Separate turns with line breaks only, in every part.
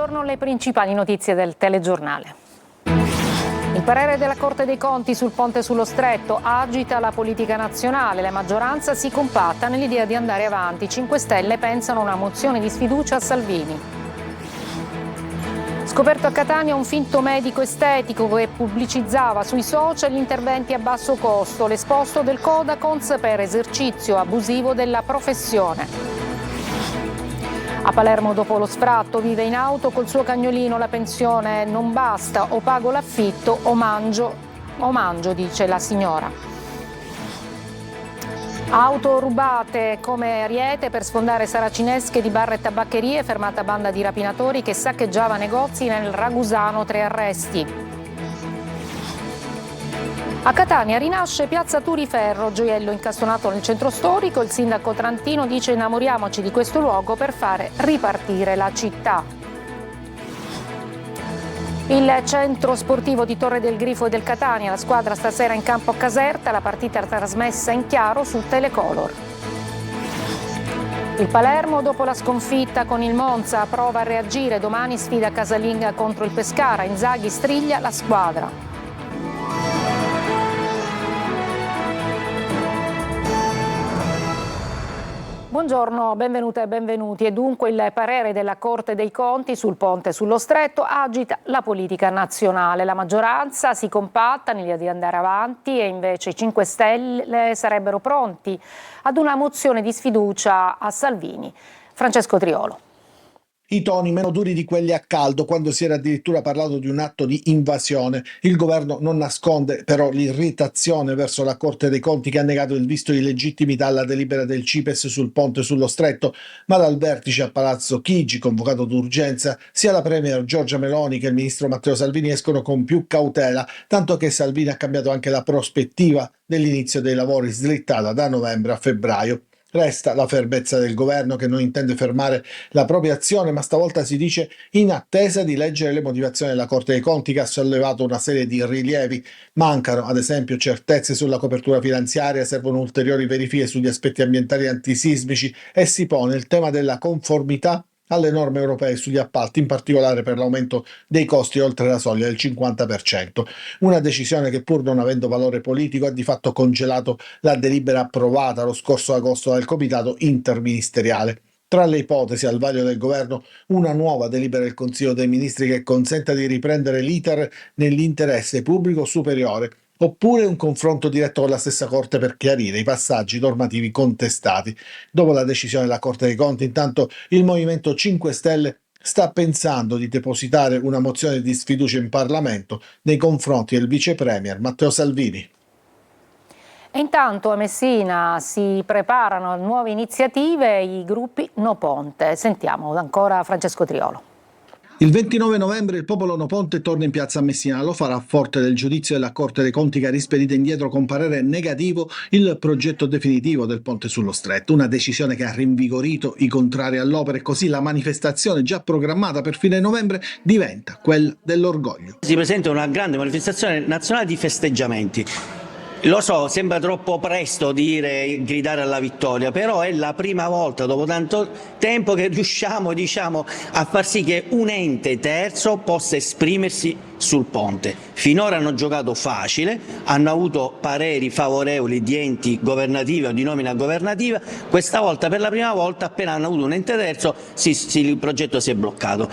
Buongiorno, le principali notizie del telegiornale. Il parere della Corte dei Conti sul ponte sullo Stretto agita la politica nazionale. La maggioranza si compatta nell'idea di andare avanti. 5 Stelle pensano a una mozione di sfiducia a Salvini. Scoperto a Catania un finto medico estetico che pubblicizzava sui social gli interventi a basso costo, l'esposto del Codacons per esercizio abusivo della professione. A Palermo dopo lo sfratto vive in auto col suo cagnolino, la pensione non basta, o pago l'affitto o mangio, dice la signora. Auto rubate come ariete per sfondare saracinesche di bar e tabaccherie, fermata banda di rapinatori che saccheggiava negozi nel Ragusano, 3 arresti. A Catania rinasce Piazza Turiferro, gioiello incastonato nel centro storico. Il sindaco Trantino dice: innamoriamoci di questo luogo per fare ripartire la città. Il centro sportivo di Torre del Grifo e del Catania, la squadra stasera in campo a Caserta, la partita trasmessa in chiaro su Telecolor. Il Palermo dopo la sconfitta con il Monza prova a reagire, domani sfida casalinga contro il Pescara, Inzaghi striglia la squadra. Buongiorno, benvenute e benvenuti. E dunque il parere della Corte dei Conti sul ponte sullo Stretto agita la politica nazionale. La maggioranza si compatta nell'idea di andare avanti e invece i 5 Stelle sarebbero pronti ad una mozione di sfiducia a Salvini. Francesco Triolo.
I toni meno duri di quelli a caldo, quando si era addirittura parlato di un atto di invasione. Il governo non nasconde però l'irritazione verso la Corte dei Conti, che ha negato il visto di legittimità alla delibera del CIPES sul ponte sullo Stretto, ma dal vertice a Palazzo Chigi, convocato d'urgenza, sia la premier Giorgia Meloni che il ministro Matteo Salvini escono con più cautela, tanto che Salvini ha cambiato anche la prospettiva dell'inizio dei lavori, slittata da novembre a febbraio. Resta la fermezza del governo, che non intende fermare la propria azione, ma stavolta si dice in attesa di leggere le motivazioni della Corte dei Conti, che ha sollevato una serie di rilievi. Mancano ad esempio certezze sulla copertura finanziaria, servono ulteriori verifiche sugli aspetti ambientali e antisismici e si pone il tema della conformità alle norme europee sugli appalti, in particolare per l'aumento dei costi oltre la soglia del 50%. Una decisione che, pur non avendo valore politico, ha di fatto congelato la delibera approvata lo scorso agosto dal Comitato interministeriale. Tra le ipotesi al vaglio del governo, una nuova delibera del Consiglio dei Ministri che consenta di riprendere l'iter nell'interesse pubblico superiore, oppure un confronto diretto con la stessa Corte per chiarire i passaggi normativi contestati. Dopo la decisione della Corte dei Conti, intanto, il Movimento 5 Stelle sta pensando di depositare una mozione di sfiducia in Parlamento nei confronti del vice premier Matteo Salvini.
E intanto a Messina si preparano nuove iniziative, i gruppi No Ponte. Sentiamo ancora Francesco Triolo.
Il 29 novembre il popolo No Ponte torna in piazza a Messina. Lo farà a forte del giudizio della Corte dei Conti, che ha rispedito indietro con parere negativo il progetto definitivo del ponte sullo Stretto. Una decisione che ha rinvigorito i contrari all'opera, e così la manifestazione già programmata per fine novembre diventa quella dell'orgoglio.
Si presenta una grande manifestazione nazionale di festeggiamenti. Lo so, sembra troppo presto gridare alla vittoria, però è la prima volta dopo tanto tempo che riusciamo, a far sì che un ente terzo possa esprimersi sul ponte. Finora hanno giocato facile, hanno avuto pareri favorevoli di enti governativi o di nomina governativa. Questa volta, per la prima volta, appena hanno avuto un ente terzo, il progetto si è bloccato.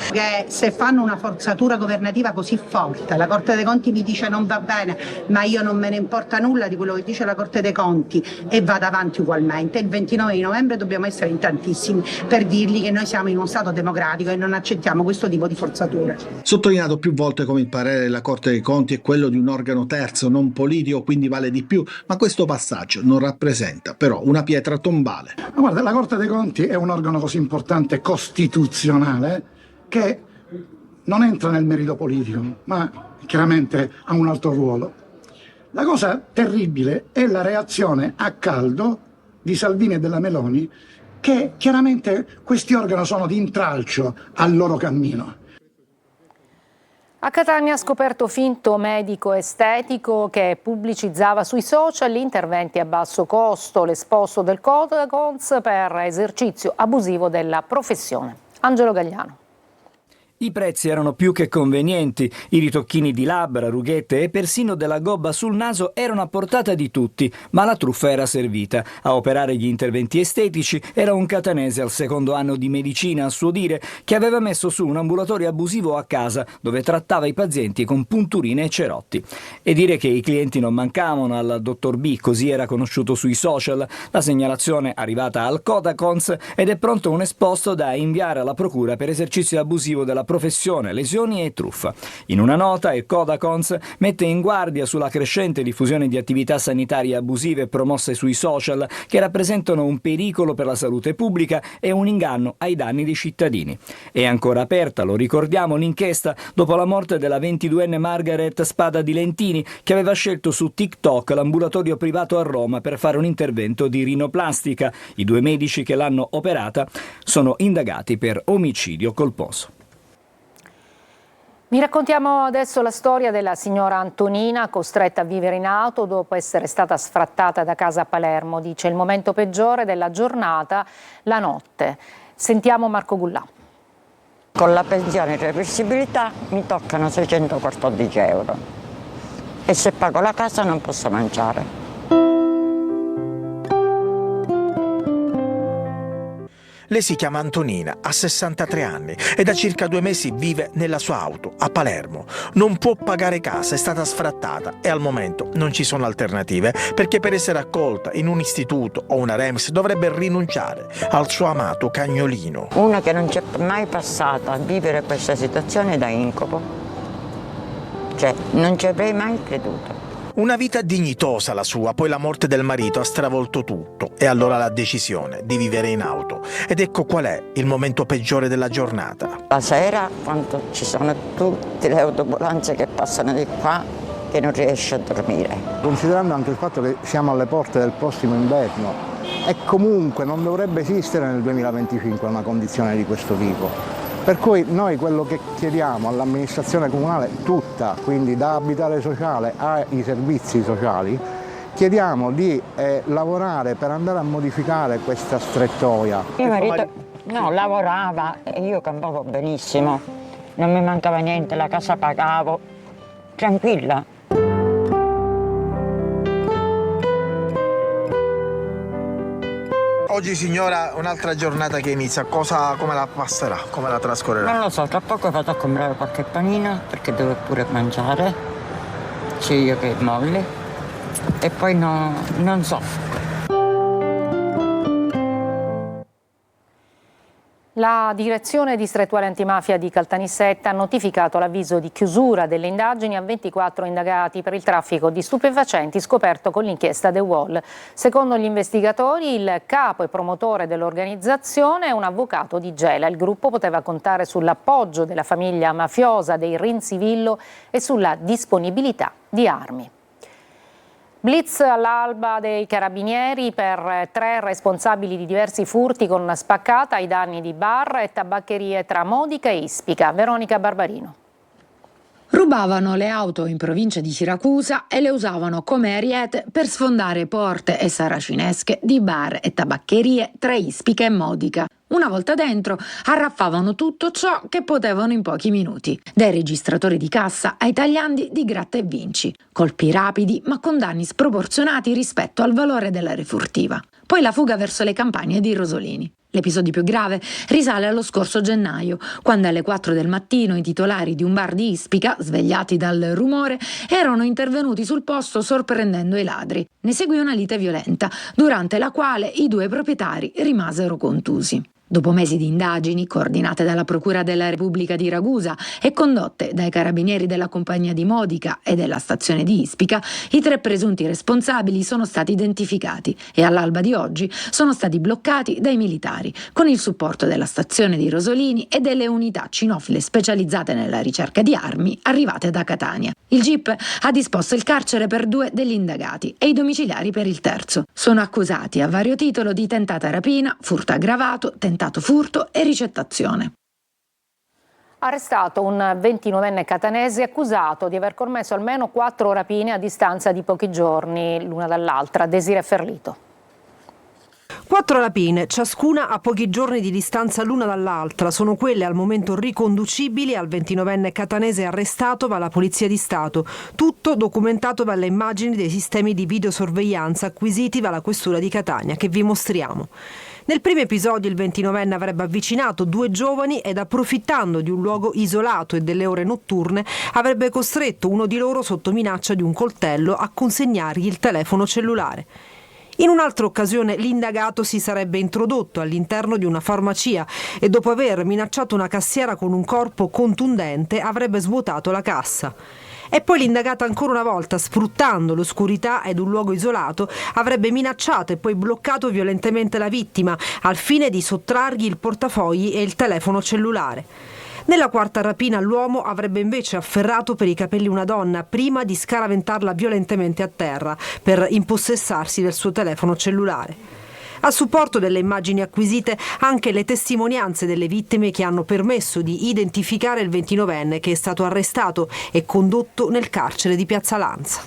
Se fanno una forzatura governativa così forte, la Corte dei Conti mi dice non va bene, ma io non me ne importa nulla di quello che dice la Corte dei Conti e vado avanti ugualmente. Il 29 di novembre dobbiamo essere in tantissimi per dirgli che noi siamo in uno Stato democratico e non accettiamo questo tipo di forzature.
Sottolineato più volte come il parere della Corte dei Conti è quello di un organo terzo, non politico, quindi vale di più, ma questo passaggio non rappresenta però una pietra tombale.
Ma guarda, la Corte dei Conti è un organo così importante, costituzionale, che non entra nel merito politico, ma chiaramente ha un altro ruolo. La cosa terribile è la reazione a caldo di Salvini e della Meloni, che chiaramente questi organi sono di intralcio al loro cammino.
A Catania ha scoperto finto medico estetico che pubblicizzava sui social interventi a basso costo, l'esposto del Codacons per esercizio abusivo della professione. Angelo Gagliano.
I prezzi erano più che convenienti, i ritocchini di labbra, rughette e persino della gobba sul naso erano a portata di tutti, ma la truffa era servita. A operare gli interventi estetici era un catanese al secondo anno di medicina, a suo dire, che aveva messo su un ambulatorio abusivo a casa, dove trattava i pazienti con punturine e cerotti. E dire che i clienti non mancavano al dottor B, così era conosciuto sui social. La segnalazione arrivata al Codacons ed è pronto un esposto da inviare alla procura per esercizio abusivo della professione, lesioni e truffa. In una nota il Codacons mette in guardia sulla crescente diffusione di attività sanitarie abusive promosse sui social che rappresentano un pericolo per la salute pubblica e un inganno ai danni dei cittadini. È ancora aperta, lo ricordiamo, l'inchiesta dopo la morte della 22enne Margaret Spada di Lentini, che aveva scelto su TikTok l'ambulatorio privato a Roma per fare un intervento di rinoplastica. I 2 medici che l'hanno operata sono indagati per omicidio colposo.
Vi raccontiamo adesso la storia della signora Antonina, costretta a vivere in auto dopo essere stata sfrattata da casa a Palermo. Dice: il momento peggiore della giornata, la notte. Sentiamo Marco Gullà.
Con la pensione e reversibilità mi toccano 614 euro e se pago la casa non posso mangiare.
Lei si chiama Antonina, ha 63 anni e da circa 2 mesi vive nella sua auto a Palermo. Non può pagare casa, è stata sfrattata e al momento non ci sono alternative perché per essere accolta in un istituto o una REMS dovrebbe rinunciare al suo amato cagnolino.
Una che non c'è mai passata a vivere questa situazione da incubo. Cioè, non ci avrei mai creduto.
Una vita dignitosa la sua, poi la morte del marito ha stravolto tutto e allora la decisione di vivere in auto. Ed ecco qual è il momento peggiore della giornata.
La sera, quando ci sono tutte le autoambulanze che passano di qua, che non riesce a dormire.
Considerando anche il fatto che siamo alle porte del prossimo inverno e comunque non dovrebbe esistere nel 2025 una condizione di questo tipo. Per cui noi quello che chiediamo all'amministrazione comunale tutta, quindi da abitare sociale ai servizi sociali, chiediamo di lavorare per andare a modificare questa strettoia.
Mio marito lavorava e io campavo benissimo, non mi mancava niente, la casa pagavo, tranquilla.
Oggi signora, un'altra giornata che inizia, come la passerà, come la trascorrerà?
Non lo so, tra poco vado a comprare qualche panino perché devo pure mangiare, sia io che Molly, e poi non so.
La Direzione Distrettuale Antimafia di Caltanissetta ha notificato l'avviso di chiusura delle indagini a 24 indagati per il traffico di stupefacenti scoperto con l'inchiesta The Wall. Secondo gli investigatori, il capo e promotore dell'organizzazione è un avvocato di Gela. Il gruppo poteva contare sull'appoggio della famiglia mafiosa dei Renzivillo e sulla disponibilità di armi. Blitz all'alba dei carabinieri per 3 responsabili di diversi furti con spaccata ai danni di bar e tabaccherie tra Modica e Ispica. Veronica Barbarino.
Rubavano le auto in provincia di Siracusa e le usavano come ariete per sfondare porte e saracinesche di bar e tabaccherie tra Ispica e Modica. Una volta dentro, arraffavano tutto ciò che potevano in pochi minuti, dai registratori di cassa ai tagliandi di gratta e vinci. Colpi rapidi, ma con danni sproporzionati rispetto al valore della refurtiva. Poi la fuga verso le campagne di Rosolini. L'episodio più grave risale allo scorso gennaio, quando alle 4 del mattino i titolari di un bar di Ispica, svegliati dal rumore, erano intervenuti sul posto sorprendendo i ladri. Ne seguì una lite violenta, durante la quale i 2 proprietari rimasero contusi. Dopo mesi di indagini, coordinate dalla Procura della Repubblica di Ragusa e condotte dai carabinieri della compagnia di Modica e della stazione di Ispica, i 3 presunti responsabili sono stati identificati e all'alba di oggi sono stati bloccati dai militari, con il supporto della stazione di Rosolini e delle unità cinofile specializzate nella ricerca di armi arrivate da Catania. Il GIP ha disposto il carcere per 2 degli indagati e i domiciliari per il terzo. Sono accusati a vario titolo di tentata rapina, furto aggravato, tentato furto e ricettazione.
Arrestato un 29enne catanese accusato di aver commesso almeno 4 rapine a distanza di pochi giorni l'una dall'altra. Desiree Ferlito.
4 rapine, ciascuna a pochi giorni di distanza l'una dall'altra, sono quelle al momento riconducibili al 29enne catanese arrestato dalla Polizia di Stato, tutto documentato dalle immagini dei sistemi di videosorveglianza acquisiti dalla Questura di Catania, che vi mostriamo. Nel primo episodio il 29enne avrebbe avvicinato 2 giovani ed, approfittando di un luogo isolato e delle ore notturne, avrebbe costretto uno di loro, sotto minaccia di un coltello, a consegnargli il telefono cellulare. In un'altra occasione l'indagato si sarebbe introdotto all'interno di una farmacia e, dopo aver minacciato una cassiera con un corpo contundente, avrebbe svuotato la cassa. E poi l'indagata, ancora una volta, sfruttando l'oscurità ed un luogo isolato, avrebbe minacciato e poi bloccato violentemente la vittima al fine di sottrargli il portafogli e il telefono cellulare. Nella quarta rapina l'uomo avrebbe invece afferrato per i capelli una donna prima di scaraventarla violentemente a terra per impossessarsi del suo telefono cellulare. A supporto delle immagini acquisite anche le testimonianze delle vittime che hanno permesso di identificare il 29enne, che è stato arrestato e condotto nel carcere di Piazza Lanza.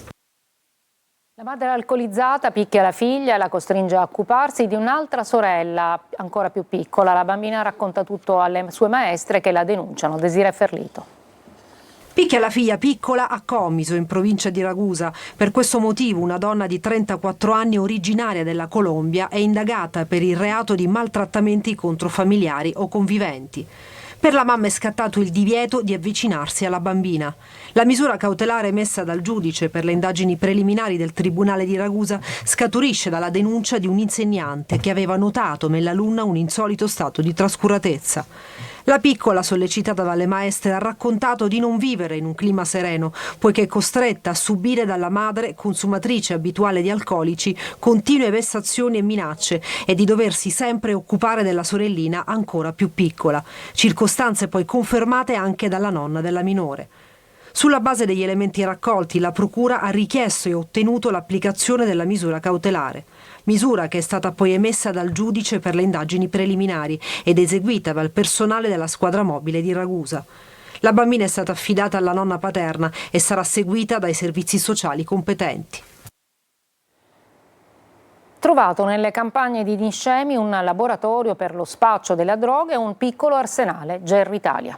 La madre alcolizzata picchia la figlia e la costringe a occuparsi di un'altra sorella ancora più piccola. La bambina racconta tutto alle sue maestre, che la denunciano. Desiree Ferlito.
Picchia la figlia piccola a Comiso, in provincia di Ragusa. Per questo motivo una donna di 34 anni, originaria della Colombia, è indagata per il reato di maltrattamenti contro familiari o conviventi. Per la mamma è scattato il divieto di avvicinarsi alla bambina. La misura cautelare emessa dal giudice per le indagini preliminari del Tribunale di Ragusa scaturisce dalla denuncia di un insegnante che aveva notato nell'alunna un insolito stato di trascuratezza. La piccola, sollecitata dalle maestre, ha raccontato di non vivere in un clima sereno, poiché costretta a subire dalla madre, consumatrice abituale di alcolici, continue vessazioni e minacce e di doversi sempre occupare della sorellina ancora più piccola, circostanze poi confermate anche dalla nonna della minore. Sulla base degli elementi raccolti, la Procura ha richiesto e ottenuto l'applicazione della misura cautelare. Misura che è stata poi emessa dal giudice per le indagini preliminari ed eseguita dal personale della squadra mobile di Ragusa. La bambina è stata affidata alla nonna paterna e sarà seguita dai servizi sociali competenti.
Trovato nelle campagne di Niscemi un laboratorio per lo spaccio della droga e un piccolo arsenale. GR Italia.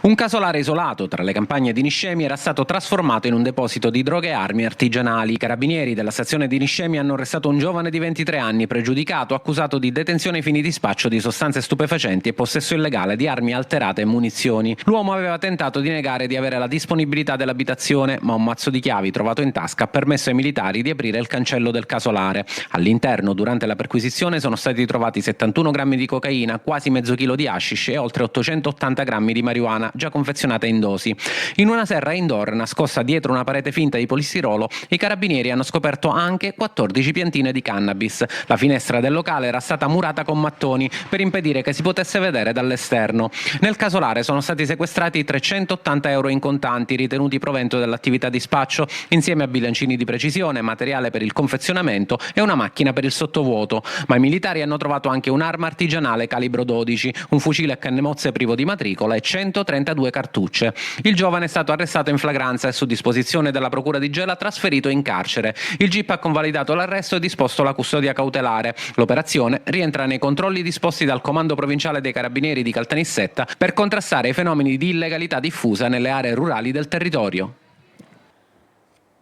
Un casolare isolato tra le campagne di Niscemi era stato trasformato in un deposito di droghe e armi artigianali. I carabinieri della stazione di Niscemi hanno arrestato un giovane di 23 anni pregiudicato, accusato di detenzione ai fini di spaccio di sostanze stupefacenti e possesso illegale di armi alterate e munizioni. L'uomo aveva tentato di negare di avere la disponibilità dell'abitazione, ma un mazzo di chiavi trovato in tasca ha permesso ai militari di aprire il cancello del casolare. All'interno, durante la perquisizione, sono stati trovati 71 grammi di cocaina, quasi mezzo chilo di hashish e oltre 880 grammi di marijuana già confezionata in dosi. In una serra indoor nascosta dietro una parete finta di polistirolo, i carabinieri hanno scoperto anche 14 piantine di cannabis. La finestra del locale era stata murata con mattoni per impedire che si potesse vedere dall'esterno. Nel casolare sono stati sequestrati 380 euro in contanti ritenuti provento dell'attività di spaccio, insieme a bilancini di precisione, materiale per il confezionamento e una macchina per il sottovuoto. Ma i militari hanno trovato anche un'arma artigianale calibro 12, un fucile a cannamozze privo di matricola e 132 cartucce. Il giovane è stato arrestato in flagranza e, su disposizione della procura di Gela, trasferito in carcere. Il GIP ha convalidato l'arresto e disposto la custodia cautelare. L'operazione rientra nei controlli disposti dal Comando Provinciale dei Carabinieri di Caltanissetta per contrastare i fenomeni di illegalità diffusa nelle aree rurali del territorio.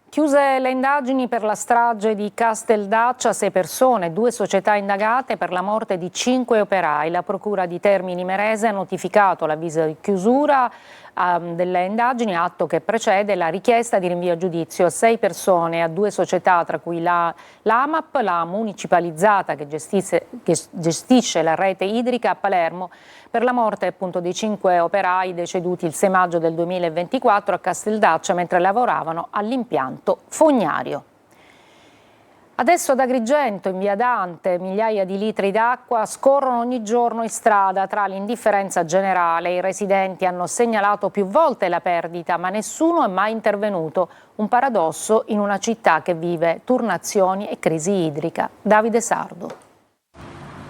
Chiuse le indagini per la strage di Casteldaccia, 6 persone, 2 società indagate per la morte di 5 operai. La Procura di Termini Imerese ha notificato l'avviso di chiusura delle indagini, atto che precede la richiesta di rinvio a giudizio a 6 persone, a 2 società, tra cui l'AMAP, la municipalizzata che gestisce la rete idrica a Palermo, per la morte appunto dei 5 operai deceduti il 6 maggio del 2024 a Casteldaccia mentre lavoravano all'impianto fognario. Adesso ad Agrigento, in via Dante, migliaia di litri d'acqua scorrono ogni giorno in strada. Tra l'indifferenza generale, i residenti hanno segnalato più volte la perdita, ma nessuno è mai intervenuto. Un paradosso in una città che vive turnazioni e crisi idrica. Davide Sardo.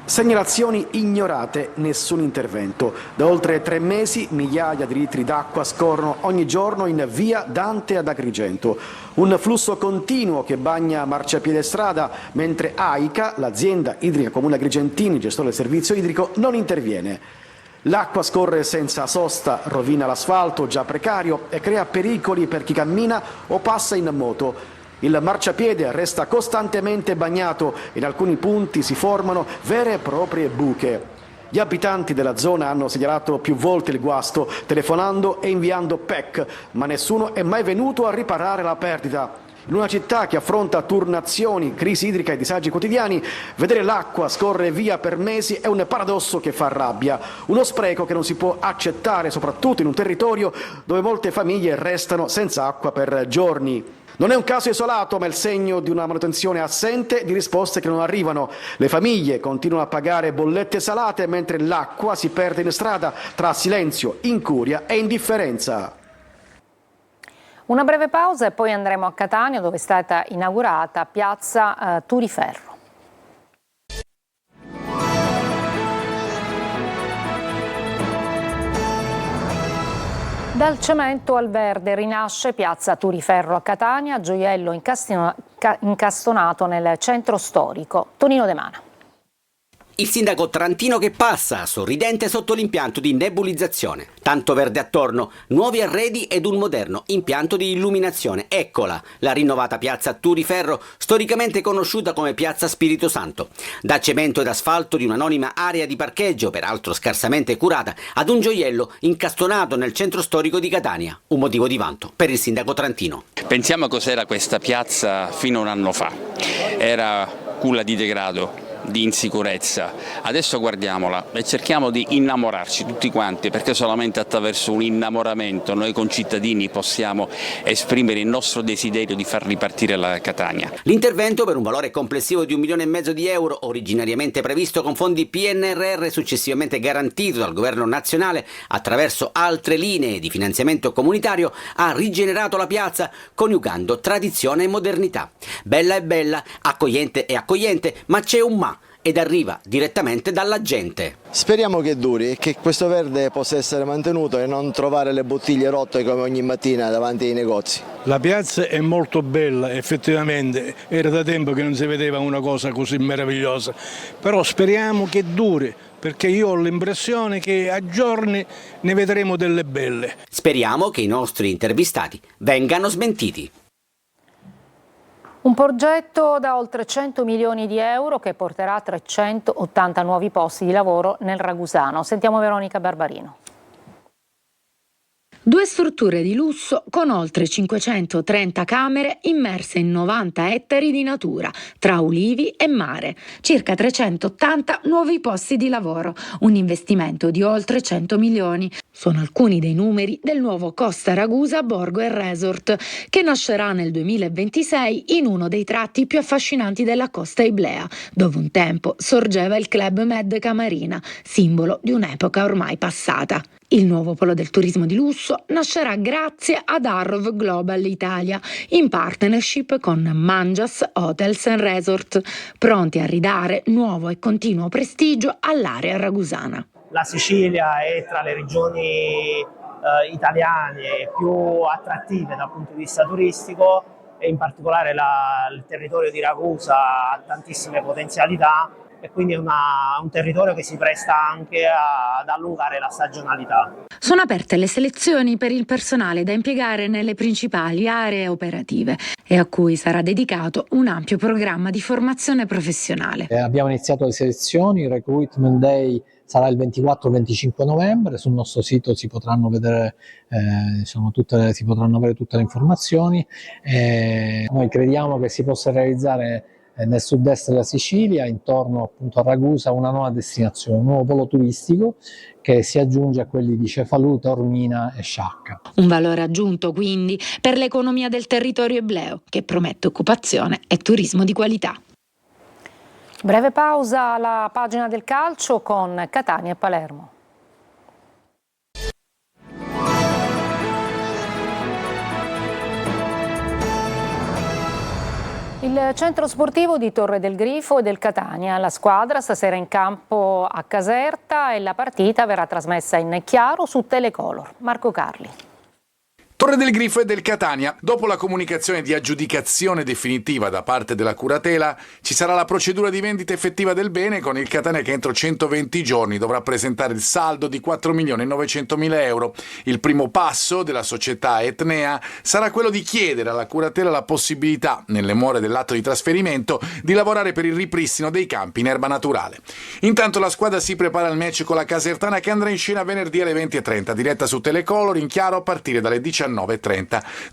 Segnalazioni ignorate, nessun intervento. Da oltre 3 mesi migliaia di litri d'acqua scorrono ogni giorno in via Dante ad Agrigento. Un flusso continuo che bagna marciapiede e strada, mentre AICA, l'azienda idrica comune agrigentini, gestore del servizio idrico, non interviene. L'acqua scorre senza sosta, rovina l'asfalto già precario e crea pericoli per chi cammina o passa in moto. Il marciapiede resta costantemente bagnato e in alcuni punti si formano vere e proprie buche. Gli abitanti della zona hanno segnalato più volte il guasto, telefonando e inviando PEC, ma nessuno è mai venuto a riparare la perdita. In una città che affronta turnazioni, crisi idrica e disagi quotidiani, vedere l'acqua scorrere via per mesi è un paradosso che fa rabbia, uno spreco che non si può accettare, soprattutto in un territorio dove molte famiglie restano senza acqua per giorni. Non è un caso isolato, ma è il segno di una manutenzione assente e di risposte che non arrivano. Le famiglie continuano a pagare bollette salate, mentre l'acqua si perde in strada tra silenzio, incuria e indifferenza.
Una breve pausa e poi andremo a Catania, dove è stata inaugurata piazza Turiferro. Dal cemento al verde rinasce piazza Turiferro a Catania, gioiello incastonato nel centro storico. Tonino De Mana.
Il sindaco trantino che passa, sorridente sotto l'impianto di nebulizzazione. Tanto verde attorno, nuovi arredi ed un moderno impianto di illuminazione. Eccola, la rinnovata piazza Turiferro, storicamente conosciuta come piazza Spirito Santo. Da cemento ed asfalto di un'anonima area di parcheggio, peraltro scarsamente curata, ad un gioiello incastonato nel centro storico di Catania. Un motivo di vanto per il sindaco trantino.
Pensiamo a cos'era questa piazza fino a un anno fa. Era culla di degrado, di insicurezza. Adesso guardiamola e cerchiamo di innamorarci tutti quanti, perché solamente attraverso un innamoramento noi concittadini possiamo esprimere il nostro desiderio di far ripartire la Catania.
L'intervento, per un valore complessivo di 1,5 milioni di euro, originariamente previsto con fondi PNRR, successivamente garantito dal governo nazionale attraverso altre linee di finanziamento comunitario, ha rigenerato la piazza coniugando tradizione e modernità. Bella è bella, accogliente è accogliente, ma c'è un ma, ed arriva direttamente dalla gente.
Speriamo che duri e che questo verde possa essere mantenuto e non trovare le bottiglie rotte come ogni mattina davanti ai negozi.
La piazza è molto bella, effettivamente era da tempo che non si vedeva una cosa così meravigliosa, però speriamo che duri, perché io ho l'impressione che a giorni ne vedremo delle belle.
Speriamo che i nostri intervistati vengano smentiti.
Un progetto da oltre 100 milioni di euro che porterà a 380 nuovi posti di lavoro nel Ragusano. Sentiamo Veronica Barbarino.
2 strutture di lusso con oltre 530 camere immerse in 90 ettari di natura, tra ulivi e mare. Circa 380 nuovi posti di lavoro, un investimento di oltre 100 milioni. Sono alcuni dei numeri del nuovo Costa Ragusa Borgo e Resort, che nascerà nel 2026 in uno dei tratti più affascinanti della costa iblea, dove un tempo sorgeva il Club Med Camarina, simbolo di un'epoca ormai passata. Il nuovo polo del turismo di lusso nascerà grazie ad Arrov Global Italia, in partnership con Mangias Hotels and Resort, pronti a ridare nuovo e continuo prestigio all'area ragusana.
La Sicilia è tra le regioni italiane più attrattive dal punto di vista turistico e in particolare il territorio di Ragusa ha tantissime potenzialità e quindi è un territorio che si presta anche ad allungare la stagionalità.
Sono aperte le selezioni per il personale da impiegare nelle principali aree operative e a cui sarà dedicato un ampio programma di formazione professionale.
Abbiamo iniziato le selezioni, il Recruitment Day sarà il 24-25 novembre, sul nostro sito si potranno vedere si potranno avere tutte le informazioni. Noi crediamo che si possa realizzare nel sud-est della Sicilia, intorno appunto a Ragusa, una nuova destinazione, un nuovo polo turistico che si aggiunge a quelli di Cefalù, Taormina e Sciacca.
Un valore aggiunto quindi per l'economia del territorio ebleo, che promette occupazione e turismo di qualità.
Breve pausa alla pagina del calcio con Catania e Palermo. Il centro sportivo di Torre del Grifo e del Catania. La squadra stasera in campo a Caserta e la partita verrà trasmessa in chiaro su Telecolor. Marco Carli.
Torre del Grifo e del Catania. Dopo la comunicazione di aggiudicazione definitiva da parte della curatela, ci sarà la procedura di vendita effettiva del bene, con il Catania che entro 120 giorni dovrà presentare il saldo di 4.900.000 euro. Il primo passo della società Etnea sarà quello di chiedere alla curatela la possibilità, nelle more dell'atto di trasferimento, di lavorare per il ripristino dei campi in erba naturale. Intanto la squadra si prepara al match con la Casertana, che andrà in scena venerdì alle 20:30, diretta su Telecolor in chiaro a partire dalle 19:30.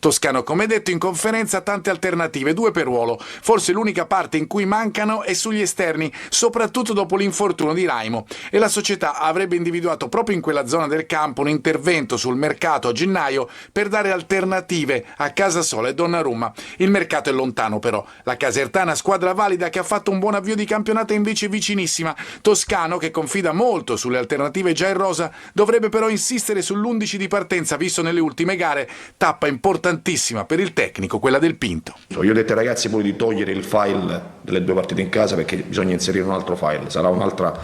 Toscano, come detto in conferenza, tante alternative, 2 per ruolo. Forse l'unica parte in cui mancano è sugli esterni, soprattutto dopo l'infortunio di Raimo, e la società avrebbe individuato proprio in quella zona del campo un intervento sul mercato a gennaio per dare alternative a Casasola e Donnarumma. Il mercato è lontano però. La Casertana, squadra valida che ha fatto un buon avvio di campionato, è invece vicinissima. Toscano, che confida molto sulle alternative già in rosa, dovrebbe però insistere sull'11 di partenza visto nelle ultime gare. Tappa importantissima per il tecnico, quella del Pinto.
Io ho detto ai ragazzi poi di togliere il file delle 2 partite in casa, perché bisogna inserire un altro file, sarà un'altra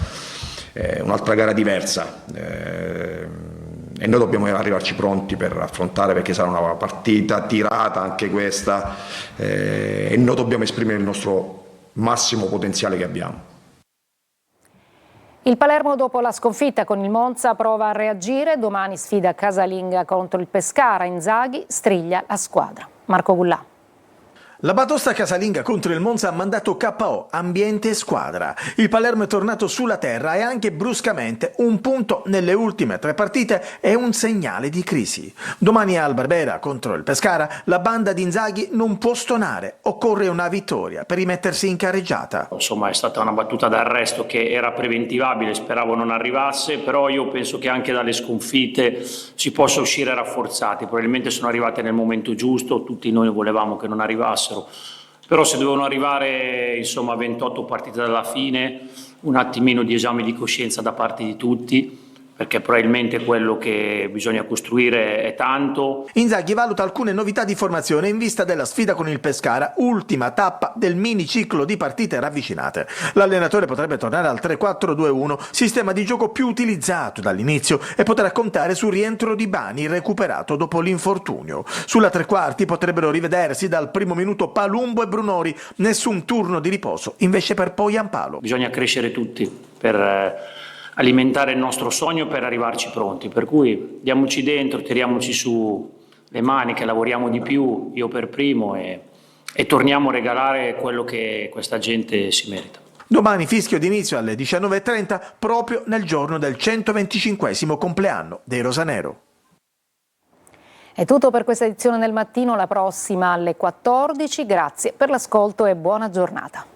gara diversa e noi dobbiamo arrivarci pronti per affrontare, perché sarà una partita tirata anche questa, e noi dobbiamo esprimere il nostro massimo potenziale che abbiamo.
Il Palermo, dopo la sconfitta con il Monza, prova a reagire. Domani sfida casalinga contro il Pescara. Inzaghi striglia la squadra. Marco Gullà.
La batosta casalinga contro il Monza ha mandato KO ambiente e squadra. Il Palermo è tornato sulla terra e anche bruscamente un punto nelle ultime 3 partite è un segnale di crisi. Domani al Barbera contro il Pescara la banda di Inzaghi non può stonare, occorre una vittoria per rimettersi in carreggiata.
Insomma, è stata una battuta d'arresto che era preventivabile, speravo non arrivasse, però io penso che anche dalle sconfitte si possa uscire rafforzati. Probabilmente sono arrivate nel momento giusto, tutti noi volevamo che non arrivassero. Però se dovevano arrivare, insomma, 28 partite dalla fine, un attimino di esame di coscienza da parte di tutti, perché probabilmente quello che bisogna costruire è tanto.
Inzaghi valuta alcune novità di formazione in vista della sfida con il Pescara, ultima tappa del mini ciclo di partite ravvicinate. L'allenatore potrebbe tornare al 3-4-2-1, sistema di gioco più utilizzato dall'inizio, e potrà contare sul rientro di Bani, recuperato dopo l'infortunio. Sulla tre quarti potrebbero rivedersi dal primo minuto Palumbo e Brunori, nessun turno di riposo invece per Poyampalo.
Bisogna crescere tutti per alimentare il nostro sogno, per arrivarci pronti, per cui diamoci dentro, tiriamoci su le maniche, lavoriamo di più, io per primo, e torniamo a regalare quello che questa gente si merita.
Domani fischio d'inizio alle 19:30, proprio nel giorno del 125° compleanno dei Rosanero.
È tutto per questa edizione del mattino, la prossima alle 14. Grazie per l'ascolto e buona giornata.